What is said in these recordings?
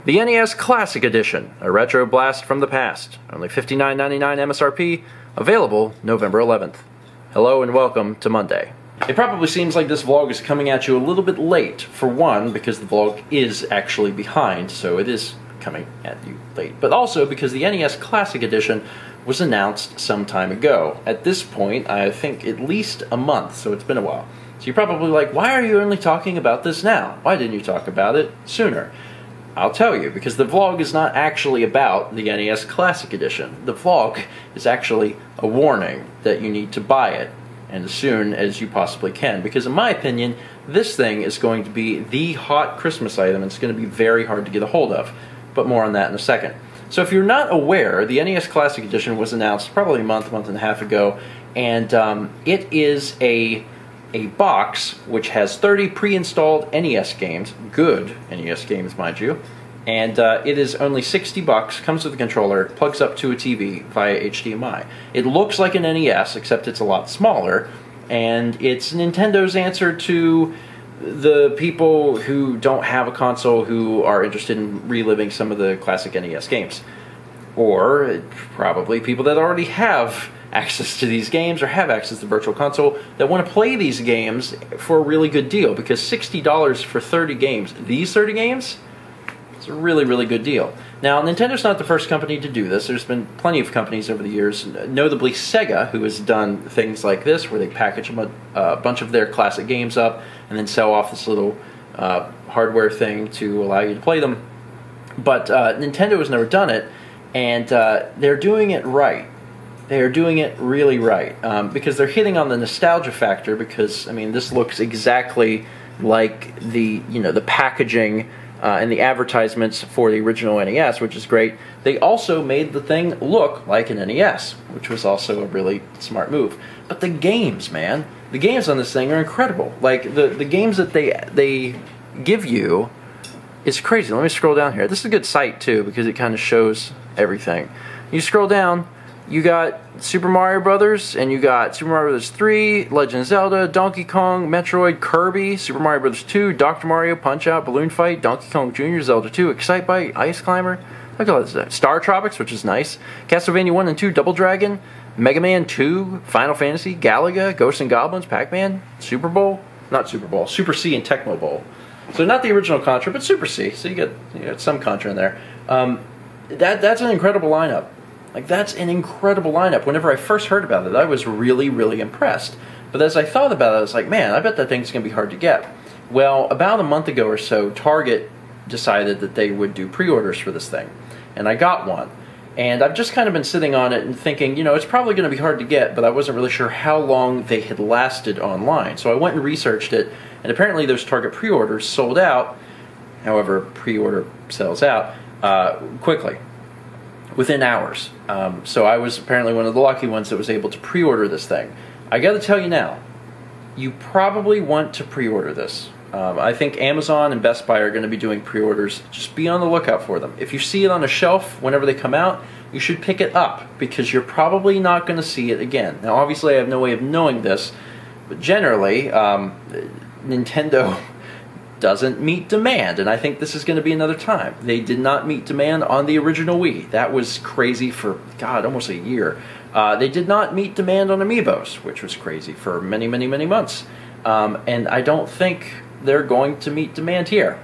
The NES Classic Edition, a retro blast from the past. Only $59.99 MSRP, available November 11th. Hello and welcome to Monday. It probably seems like this vlog is coming at you a little bit late, for one, because the vlog is actually behind, so it is coming at you late, but also because the NES Classic Edition was announced some time ago. At this point, I think at least a month, so it's been a while. So you're probably like, why are you only talking about this now? Why didn't you talk about it sooner? I'll tell you, because the vlog is not actually about the NES Classic Edition. The vlog is actually a warning that you need to buy it, and as soon as you possibly can, because in my opinion, this thing is going to be the hot Christmas item, and it's going to be very hard to get a hold of. But more on that in a second. So if you're not aware, the NES Classic Edition was announced probably a month and a half ago, and it is a box which has 30 pre-installed NES games, good NES games, mind you, and it is only $60, comes with a controller, plugs up to a TV via HDMI. It looks like an NES, except it's a lot smaller, and it's Nintendo's answer to the people who don't have a console who are interested in reliving some of the classic NES games. Or probably people that already have access to these games or have access to Virtual Console that want to play these games for a really good deal, because $60 for 30 games, these 30 games, it's a really, really good deal. Now, Nintendo's not the first company to do this. There's been plenty of companies over the years, notably Sega, who has done things like this, where they package a bunch of their classic games up and then sell off this little hardware thing to allow you to play them. But Nintendo has never done it, and they're doing it right. They are doing it really right, because they're hitting on the nostalgia factor, because, I mean, this looks exactly like the packaging and the advertisements for the original NES, which is great. They also made the thing look like an NES, which was also a really smart move. But the games, man, the games on this thing are incredible. Like, the games that they give you is crazy. Let me scroll down here. This is a good site, too, because it kind of shows everything. You scroll down, you got Super Mario Brothers, and you got Super Mario Brothers 3, Legend of Zelda, Donkey Kong, Metroid, Kirby, Super Mario Brothers 2, Dr. Mario, Punch-Out, Balloon Fight, Donkey Kong Jr., Zelda 2, Excite-Bike, Ice Climber, look at all this, Star Tropics, which is nice, Castlevania 1 and 2, Double Dragon, Mega Man 2, Final Fantasy, Galaga, Ghosts and Goblins, Pac-Man, Super Bowl, not Super Bowl, Super C and Tecmo Bowl. So not the original Contra, but Super C, so you get some Contra in there. That's an incredible lineup. Like, that's an incredible lineup. Whenever I first heard about it, I was really, really impressed. But as I thought about it, I was like, man, I bet that thing's going to be hard to get. Well, about a month ago or so, Target decided that they would do pre-orders for this thing. And I got one. And I've just kind of been sitting on it and thinking, it's probably going to be hard to get, but I wasn't really sure how long they had lasted online. So I went and researched it, and apparently those Target pre-orders sold out, however pre-order sells out, quickly. Within hours. So I was apparently one of the lucky ones that was able to pre-order this thing. I gotta tell you now, you probably want to pre-order this. I think Amazon and Best Buy are going to be doing pre-orders. Just be on the lookout for them. If you see it on a shelf whenever they come out, you should pick it up, because you're probably not going to see it again. Now, obviously I have no way of knowing this, but generally, Nintendo doesn't meet demand, and I think this is going to be another time. They did not meet demand on the original Wii. That was crazy for, God, almost a year. They did not meet demand on Amiibos, which was crazy for many, many, many months. And I don't think they're going to meet demand here.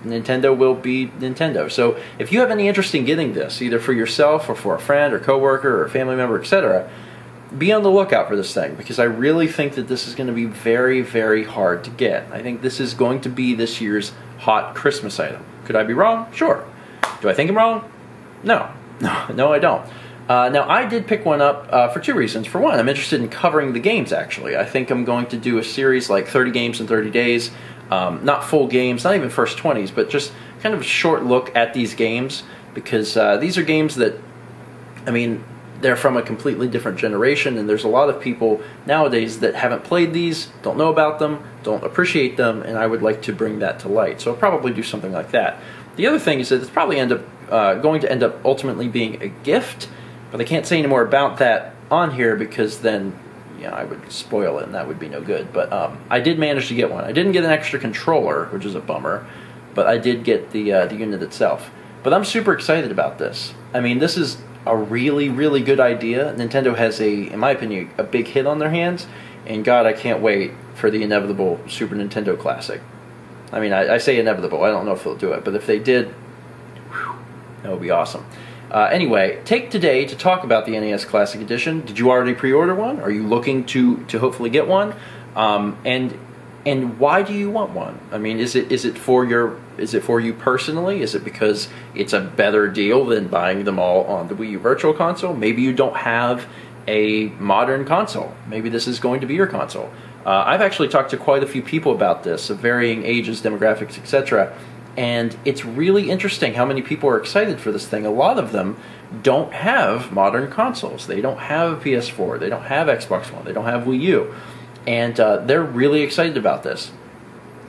Nintendo will be Nintendo. So if you have any interest in getting this, either for yourself or for a friend or coworker or a family member, etc., be on the lookout for this thing, because I really think that this is going to be very, very hard to get. I think this is going to be this year's hot Christmas item. Could I be wrong? Sure. Do I think I'm wrong? No. No, I don't. Now, I did pick one up for two reasons. For one, I'm interested in covering the games, actually. I think I'm going to do a series like 30 games in 30 days. Not full games, not even first 20s, but just kind of a short look at these games, because these are games that, I mean, they're from a completely different generation, and there's a lot of people nowadays that haven't played these, don't know about them, don't appreciate them, and I would like to bring that to light. So I'll probably do something like that. The other thing is that it's probably going to end up ultimately being a gift, but I can't say any more about that on here, because then I would spoil it, and that would be no good. But I did manage to get one. I didn't get an extra controller, which is a bummer, but I did get the unit itself. But I'm super excited about this. I mean, this is a really, really good idea. Nintendo has in my opinion, a big hit on their hands, and God, I can't wait for the inevitable Super Nintendo Classic. I mean, I say inevitable. I don't know if they'll do it, but if they did, whew, that would be awesome. Anyway, take today to talk about the NES Classic Edition. Did you already pre-order one? Are you looking to hopefully get one? And why do you want one? I mean, is it for you personally? Is it because it's a better deal than buying them all on the Wii U Virtual Console? Maybe you don't have a modern console. Maybe this is going to be your console. I've actually talked to quite a few people about this, of varying ages, demographics, etc. And it's really interesting how many people are excited for this thing. A lot of them don't have modern consoles. They don't have a PS4. They don't have Xbox One. They don't have Wii U. And they're really excited about this.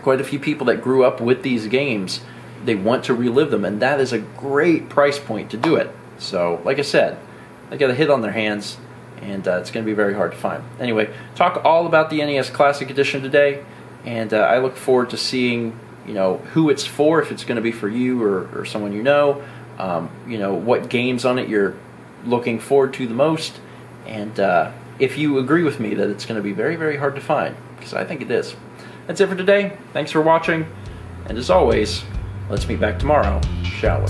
Quite a few people that grew up with these games, they want to relive them, and that is a great price point to do it. So, like I said, they got a hit on their hands, and it's going to be very hard to find. Anyway, talk all about the NES Classic Edition today, and I look forward to seeing, who it's for, if it's going to be for you or someone you know, what games on it you're looking forward to the most, and if you agree with me that it's going to be very, very hard to find, because I think it is. That's it for today. Thanks for watching, and as always, let's meet back tomorrow, shall we?